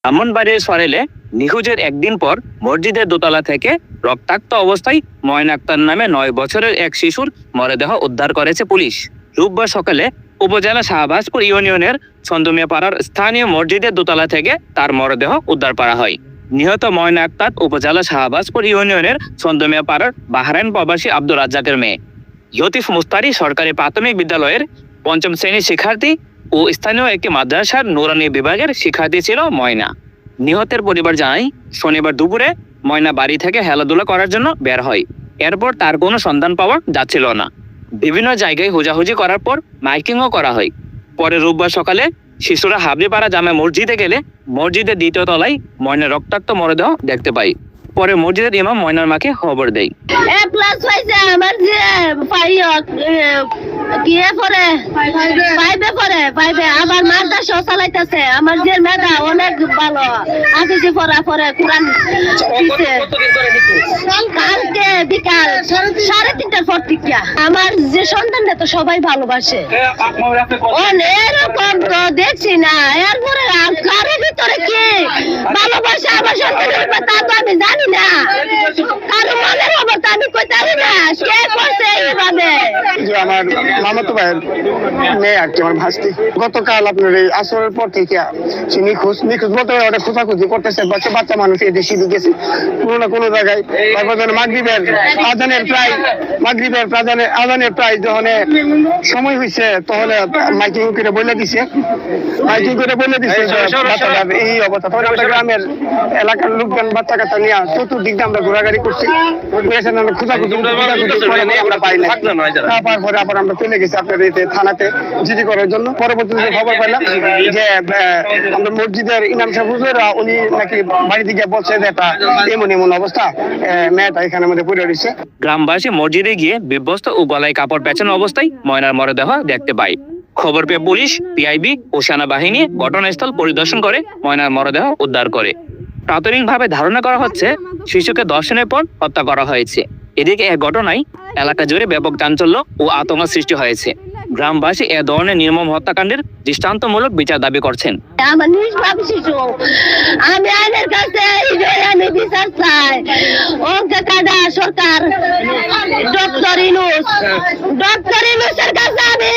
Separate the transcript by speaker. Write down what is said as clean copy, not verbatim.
Speaker 1: ব্রাহ্মণবাড়িয়ার সরেলে নিখোঁজের একদিন পর মসজিদের দোতলা থেকে রক্তাক্ত অবস্থায় ময়না আক্তার নামে 9 বছরের এক শিশুর মরদেহ উদ্ধার করেছে পুলিশ। রোববার সকালে উপজেলা শাহবাজপুর ইউনিয়নের ছন্দমিয়া পাড়ার স্থানীয় মসজিদের দোতলা থেকে তার মরদেহ উদ্ধার করা হয়। নিহত ময়না আক্তার উপজেলা শাহবাজপুর ইউনিয়নের ছন্দমিয়া পাড়ার বাহরাইন প্রবাসী আব্দুর রাজ্জাকের মেয়ে। লতিফ মুস্তারি সরকারি প্রাথমিক বিদ্যালয়ের 5ম শ্রেণীর শিক্ষার্থী ও স্থানীয় একটি মাদ্রাসার নুরানি বিভাগের শিক্ষার্থী ছিল ময়না। নিহতের পরিবার জানায়, শনিবার দুপুরে ময়না বাড়ি থেকে খেলাধুলা করার জন্য বের হয়। এরপর তার কোনো সন্ধান পাওয়া যাচ্ছিল না। বিভিন্ন জায়গায় খোঁজাখুঁজি করার পর মাইকিংও করা হয়। পরে রোববার সকালে শিশুরা হাবড়িপাড়া জামে মসজিদে গেলে মসজিদের 2য় তলায় ময়নার রক্তাক্ত মরদেহ দেখতে পায়। পরে মসজিদের ইমাম ময়নার মাকে খবর দেয়।
Speaker 2: আমার মাদ্রাসা চালাইতেছে, আমার যে মেধা অনেক ভালো, হাফিজি পড়া পড়ে কোরআন দিছে। কালকে বিকাল 3:30টার পর থেকে আমার যে সন্তানটা তো সবাই ভালোবাসে, এরকম তো দেখছি না। এরপরে কারোর ভিতরে কি ভালোবাসে আমার সন্তানের তা তো আমি জানি না। কারো মনের অবস্থা আমি কইতে পারি না কে করছে এইভাবে।
Speaker 3: আমার মামাতো ভাইয়ের মেয়ে আর কি, আমার ভাস্তি। গতকাল আপনার এই আসরের পর থেকে সে নিখোঁজ বলতে ওটা খোঁজাখুঁজি করতেছে। বাচ্চা মানুষ এদেশে গেছে কোনো না কোনো জায়গায়। তারপর মাগরিবের আজানের প্রায় যখন সময় হয়েছে তখন মাইকিং করে বলে দিছে বাচ্চাটার এই অবস্থা। তখন আমরা গ্রামের এলাকার লোকজন বাচ্চা কাচ্চা নিয়ে চতুর্দিক দিয়ে আমরা ঘোরাঘুরি করছি, আমরা খোঁজাখুঁজি আমরা পাই না। তারপরে আবার আমরা চলে গেছি আপনার থানাতে জিডি করার জন্য। পরবর্তীতে খবর পেলাম যে আমরা মসজিদের ইমাম সাহেব হুজুররা উনি নাকি বাড়ি থেকে বলছে যে এটা এমন অবস্থা, মেয়েটা এখানে মধ্যে পড়ে রয়েছে।
Speaker 1: গ্রামবাসী মসজিদে গিয়ে বিভ্যস্ত ও গলায় কাপড় পেঁচানো অবস্থায় ময়নার মরদেহ দেখতে পায়। খবর পেয়ে পুলিশ, পিআইবি ও সেনাবাহিনী ঘটনাস্থল পরিদর্শন করে ময়নার মরদেহ উদ্ধার করে। প্রাথমিকভাবে ধারণা করা হচ্ছে শিশুকে ধর্ষণের পর হত্যা করা হয়েছে। এদিকে এই ঘটনায় এলাকা জুড়ে ব্যাপক চাঞ্চল্য ও আতঙ্ক সৃষ্টি হয়েছে। গ্রামবাসী এ ধরনের নির্মম হত্যাকাণ্ডের দৃষ্টান্তমূলক বিচার দাবি করছেন।
Speaker 2: আমার নিষ্পাপ শিশু, আমি আইনের কাছে আমি বিচার চাই। কাদা সরকার ডক্টর ইনুসের কাছে আমি